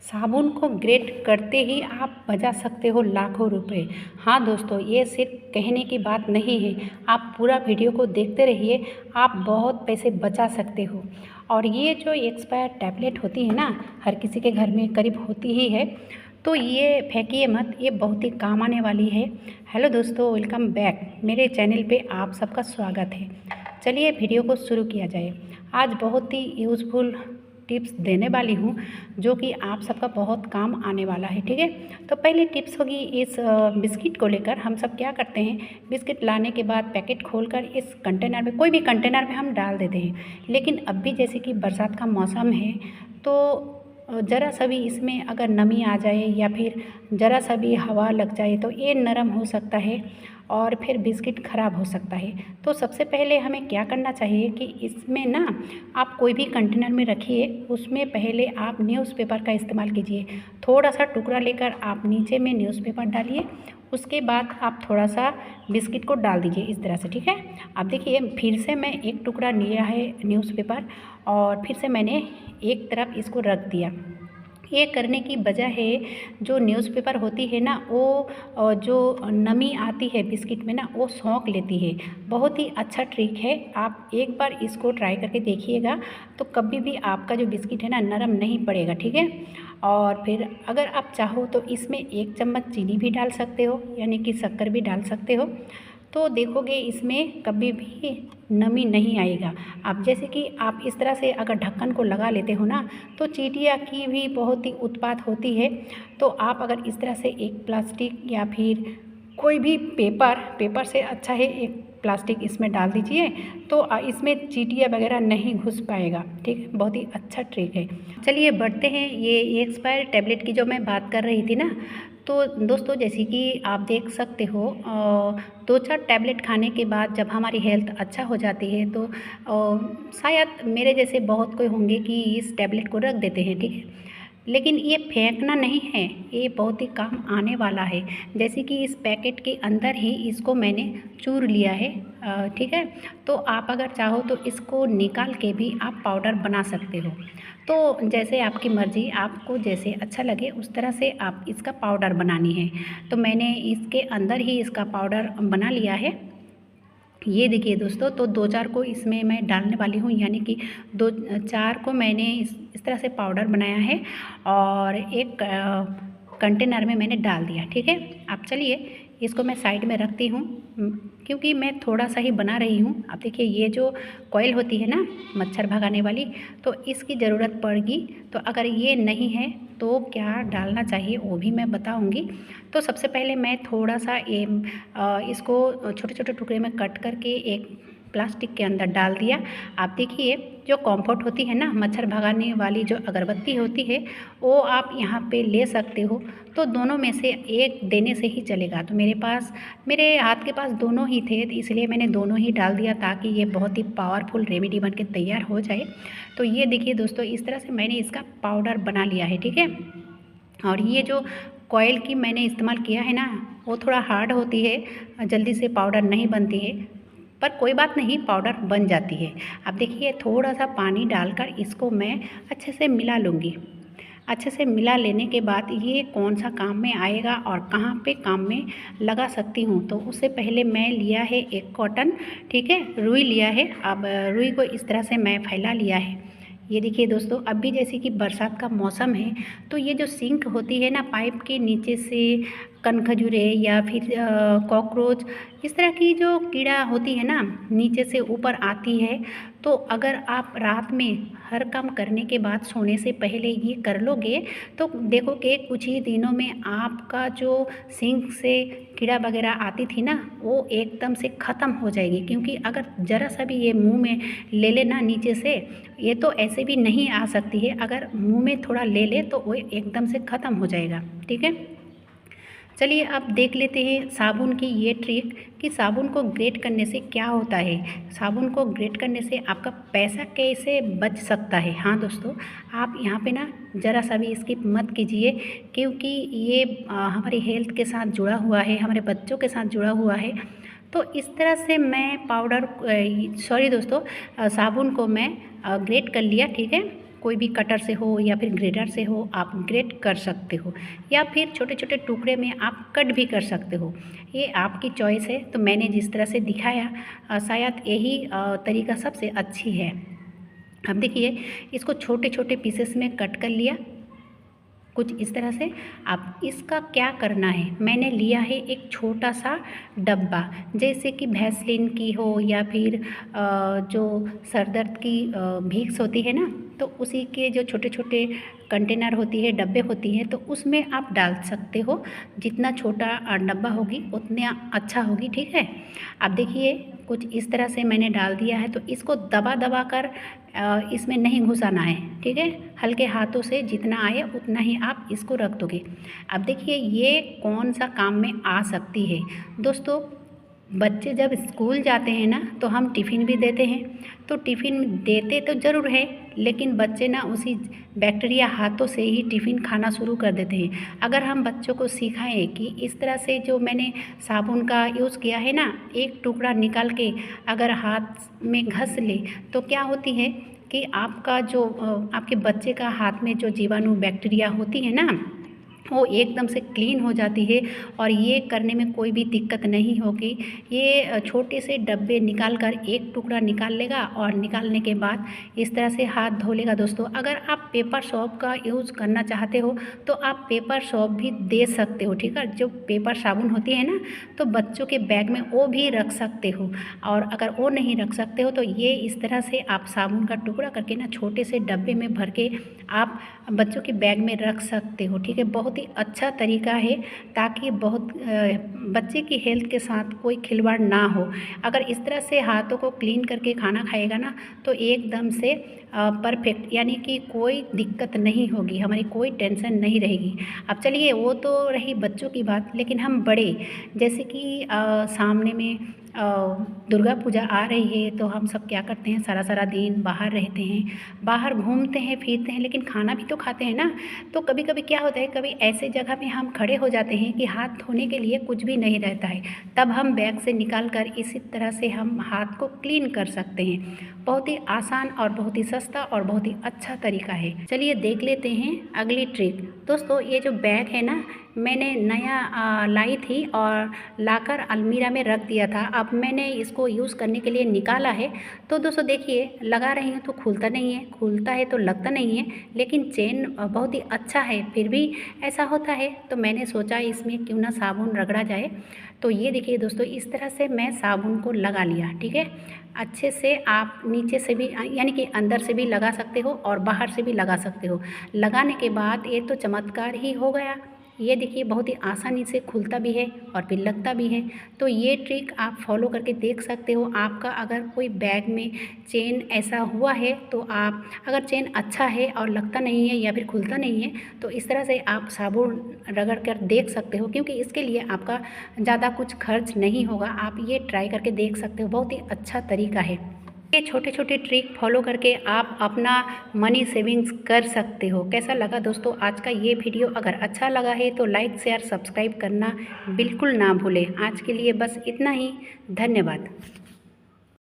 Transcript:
साबुन को ग्रेट करते ही आप बचा सकते हो लाखों रुपए। हाँ दोस्तों, ये सिर्फ कहने की बात नहीं है, आप पूरा वीडियो को देखते रहिए, आप बहुत पैसे बचा सकते हो। और ये जो एक्सपायर टैबलेट होती है ना, हर किसी के घर में करीब होती ही है, तो ये फेंकिए मत, ये बहुत ही काम आने वाली है। हेलो दोस्तों, वेलकम बैक मेरे चैनल पे आप सबका स्वागत है। चलिए वीडियो को शुरू किया जाए। आज बहुत ही यूज़फुल टिप्स देने वाली हूँ जो कि आप सबका बहुत काम आने वाला है। ठीक है, तो पहले टिप्स होगी इस बिस्किट को लेकर। हम सब क्या करते हैं, बिस्किट लाने के बाद पैकेट खोलकर इस कंटेनर में, कोई भी कंटेनर में हम डाल देते हैं। लेकिन अब भी जैसे कि बरसात का मौसम है तो ज़रा सा भी इसमें अगर नमी आ जाए या फिर ज़रा सा भी हवा लग जाए तो ये नरम हो सकता है और फिर बिस्किट ख़राब हो सकता है। तो सबसे पहले हमें क्या करना चाहिए कि इसमें ना, आप कोई भी कंटेनर में रखिए, उसमें पहले आप न्यूज़पेपर का इस्तेमाल कीजिए। थोड़ा सा टुकड़ा लेकर आप नीचे में न्यूज़पेपर डालिए, उसके बाद आप थोड़ा सा बिस्किट को डाल दीजिए इस तरह से। ठीक है, अब देखिए फिर से मैं एक टुकड़ा लिया है न्यूज़पेपर और फिर से मैंने एक तरफ इसको रख दिया। ये करने की वजह है, जो न्यूज़पेपर होती है ना, वो जो नमी आती है बिस्किट में ना, वो सोख लेती है। बहुत ही अच्छा ट्रिक है, आप एक बार इसको ट्राई करके देखिएगा तो कभी भी आपका जो बिस्किट है ना नरम नहीं पड़ेगा। ठीक है, और फिर अगर आप चाहो तो इसमें 1 चम्मच चीनी भी डाल सकते हो, यानी कि शक्कर भी डाल सकते हो। तो देखोगे इसमें कभी भी नमी नहीं आएगा। अब जैसे कि आप इस तरह से अगर ढक्कन को लगा लेते हो ना, तो चींटियाँ की भी बहुत ही उत्पात होती है। तो आप अगर इस तरह से एक प्लास्टिक या फिर कोई भी पेपर से अच्छा है एक प्लास्टिक इसमें डाल दीजिए, तो इसमें चींटियाँ वगैरह नहीं घुस पाएगा। ठीक है, बहुत ही अच्छा ट्रिक है। चलिए बढ़ते हैं, ये एक्सपायर टैबलेट की जो मैं बात कर रही थी ना, तो दोस्तों जैसे कि आप देख सकते हो 2-4 टैबलेट खाने के बाद जब हमारी हेल्थ अच्छा हो जाती है तो शायद मेरे जैसे बहुत कोई होंगे कि इस टैबलेट को रख देते हैं। ठीक है, लेकिन ये फेंकना नहीं है, ये बहुत ही काम आने वाला है। जैसे कि इस पैकेट के अंदर ही इसको मैंने चूर लिया है। ठीक है, तो आप अगर चाहो तो इसको निकाल के भी आप पाउडर बना सकते हो। तो जैसे आपकी मर्ज़ी, आपको जैसे अच्छा लगे उस तरह से आप इसका पाउडर बनानी है। तो मैंने इसके अंदर ही इसका पाउडर बना लिया है। ये देखिए दोस्तों, तो 2-4 को इसमें मैं डालने वाली हूँ, यानी कि 2-4 को मैंने इस तरह से पाउडर बनाया है और एक कंटेनर में मैंने डाल दिया। ठीक है, अब चलिए इसको मैं साइड में रखती हूँ क्योंकि मैं थोड़ा सा ही बना रही हूँ। अब देखिए ये जो कॉइल होती है ना मच्छर भगाने वाली, तो इसकी ज़रूरत पड़ेगी। तो अगर ये नहीं है तो क्या डालना चाहिए वो भी मैं बताऊँगी। तो सबसे पहले मैं थोड़ा सा इसको छोटे छोटे टुकड़े में कट करके एक प्लास्टिक के अंदर डाल दिया। आप देखिए जो कॉम्फर्ट होती है ना, मच्छर भगाने वाली जो अगरबत्ती होती है, वो आप यहाँ पे ले सकते हो। तो दोनों में से एक देने से ही चलेगा। तो मेरे हाथ के पास दोनों ही थे, तो इसलिए मैंने दोनों ही डाल दिया ताकि ये बहुत ही पावरफुल रेमेडी बन के तैयार हो जाए। तो ये देखिए दोस्तों, इस तरह से मैंने इसका पाउडर बना लिया है। ठीक है, और ये जो कॉइल की मैंने इस्तेमाल किया है ना, वो थोड़ा हार्ड होती है, जल्दी से पाउडर नहीं बनती है, पर कोई बात नहीं, पाउडर बन जाती है। अब देखिए थोड़ा सा पानी डालकर इसको मैं अच्छे से मिला लूँगी। अच्छे से मिला लेने के बाद ये कौन सा काम में आएगा और कहाँ पे काम में लगा सकती हूँ, तो उससे पहले मैं लिया है एक कॉटन, ठीक है, रुई लिया है। अब रुई को इस तरह से मैं फैला लिया है। ये देखिए दोस्तों, अब भी जैसे कि बरसात का मौसम है तो ये जो सिंक होती है ना, पाइप के नीचे से कनखजूरे या फिर कॉकरोच, इस तरह की जो कीड़ा होती है ना, नीचे से ऊपर आती है। तो अगर आप रात में हर काम करने के बाद सोने से पहले ये कर लोगे तो देखोगे कुछ ही दिनों में आपका जो सिंक से कीड़ा वगैरह आती थी ना, वो एकदम से ख़त्म हो जाएगी। क्योंकि अगर ज़रा सा भी ये मुंह में ले लेना नीचे से, ये तो ऐसे भी नहीं आ सकती है, अगर मुंह में थोड़ा ले ले तो वो एकदम से ख़त्म हो जाएगा। ठीक है, चलिए अब देख लेते हैं साबुन की ये ट्रिक कि साबुन को ग्रेट करने से क्या होता है। साबुन को ग्रेट करने से आपका पैसा कैसे बच सकता है। हाँ दोस्तों, आप यहाँ पे ना ज़रा सा भी स्किप मत कीजिए, क्योंकि ये हमारी हेल्थ के साथ जुड़ा हुआ है, हमारे बच्चों के साथ जुड़ा हुआ है। तो इस तरह से मैं साबुन को मैं ग्रेट कर लिया। ठीक है, कोई भी कटर से हो या फिर ग्रेटर से हो आप ग्रेट कर सकते हो, या फिर छोटे छोटे टुकड़े में आप कट भी कर सकते हो। ये आपकी चॉइस है। तो मैंने जिस तरह से दिखाया शायद यही तरीका सबसे अच्छी है। अब देखिए, इसको छोटे छोटे पीसेस में कट कर लिया कुछ इस तरह से। अब इसका क्या करना है, मैंने लिया है एक छोटा सा डब्बा, जैसे कि वैसलीन की हो या फिर जो सर दर्द की विक्स होती है ना, तो उसी के जो छोटे छोटे कंटेनर होती है, डब्बे होती हैं, तो उसमें आप डाल सकते हो। जितना छोटा डब्बा होगी उतना अच्छा होगी, ठीक है। अब देखिए, कुछ इस तरह से मैंने डाल दिया है। तो इसको दबा दबा कर इसमें नहीं घुसाना है, ठीक है। हल्के हाथों से जितना आए उतना ही आप इसको रख दोगे। अब देखिए, ये कौन सा काम में आ सकती है दोस्तों। बच्चे जब स्कूल जाते हैं ना, तो हम टिफ़िन भी देते हैं। तो टिफ़िन देते तो ज़रूर है, लेकिन बच्चे ना उसी बैक्टीरिया हाथों से ही टिफ़िन खाना शुरू कर देते हैं। अगर हम बच्चों को सिखाएं कि इस तरह से जो मैंने साबुन का यूज़ किया है ना, एक टुकड़ा निकाल के अगर हाथ में घस ले, तो क्या होती है कि आपका जो आपके बच्चे का हाथ में जो जीवाणु बैक्टीरिया होती है ना, वो एकदम से क्लीन हो जाती है और ये करने में कोई भी दिक्कत नहीं होगी। ये छोटे से डब्बे निकाल कर एक टुकड़ा निकाल लेगा और निकालने के बाद इस तरह से हाथ धो लेगा। दोस्तों, अगर आप पेपर सोप का यूज़ करना चाहते हो तो आप पेपर सोप भी दे सकते हो, ठीक है। जो पेपर साबुन होती है ना, तो बच्चों के बैग में वो भी रख सकते हो। और अगर वो नहीं रख सकते हो तो ये इस तरह से आप साबुन का टुकड़ा करके ना छोटे से डब्बे में भर के आप बच्चों के बैग में रख सकते हो, ठीक है। बहुत ही अच्छा तरीका है, ताकि बच्चे की हेल्थ के साथ कोई खिलवाड़ ना हो। अगर इस तरह से हाथों को क्लीन करके खाना खाएगा ना, तो एकदम से परफेक्ट, यानी कि कोई दिक्कत नहीं होगी, हमारी कोई टेंशन नहीं रहेगी। अब चलिए, वो तो रही बच्चों की बात, लेकिन हम बड़े, जैसे कि सामने में दुर्गा पूजा आ रही है, तो हम सब क्या करते हैं, सारा सारा दिन बाहर रहते हैं, बाहर घूमते हैं फिरते हैं, लेकिन खाना भी तो खाते हैं ना। तो कभी कभी क्या होता है, कभी ऐसे जगह में हम खड़े हो जाते हैं कि हाथ धोने के लिए कुछ भी नहीं रहता है, तब हम बैग से निकाल कर इसी तरह से हम हाथ को क्लीन कर सकते हैं। बहुत ही आसान और बहुत ही सस्ता और बहुत ही अच्छा तरीका है। चलिए देख लेते हैं अगली ट्रिक। दोस्तों, ये जो बैग है ना, मैंने नया लाई थी और लाकर अलमीरा में रख दिया था। अब मैंने इसको यूज़ करने के लिए निकाला है। तो दोस्तों देखिए, लगा रही हूँ तो खुलता नहीं है, खुलता है तो लगता नहीं है, लेकिन चेन बहुत ही अच्छा है, फिर भी ऐसा होता है। तो मैंने सोचा इसमें क्यों ना साबुन रगड़ा जाए। तो ये देखिए दोस्तों, इस तरह से मैं साबुन को लगा लिया, ठीक है। अच्छे से आप नीचे से भी, यानी कि अंदर से भी लगा सकते हो और बाहर से भी लगा सकते हो। लगाने के बाद ये तो चमत्कार ही हो गया। ये देखिए, बहुत ही आसानी से खुलता भी है और फिर लगता भी है। तो ये ट्रिक आप फॉलो करके देख सकते हो। आपका अगर कोई बैग में चेन ऐसा हुआ है, तो आप, अगर चेन अच्छा है और लगता नहीं है या फिर खुलता नहीं है, तो इस तरह से आप साबुन रगड़ कर देख सकते हो, क्योंकि इसके लिए आपका ज़्यादा कुछ खर्च नहीं होगा। आप ये ट्राई करके देख सकते हो, बहुत ही अच्छा तरीका है। ये छोटे छोटे ट्रिक फॉलो करके आप अपना मनी सेविंग्स कर सकते हो। कैसा लगा दोस्तों आज का ये वीडियो? अगर अच्छा लगा है तो लाइक शेयर सब्सक्राइब करना बिल्कुल ना भूलें। आज के लिए बस इतना ही। धन्यवाद।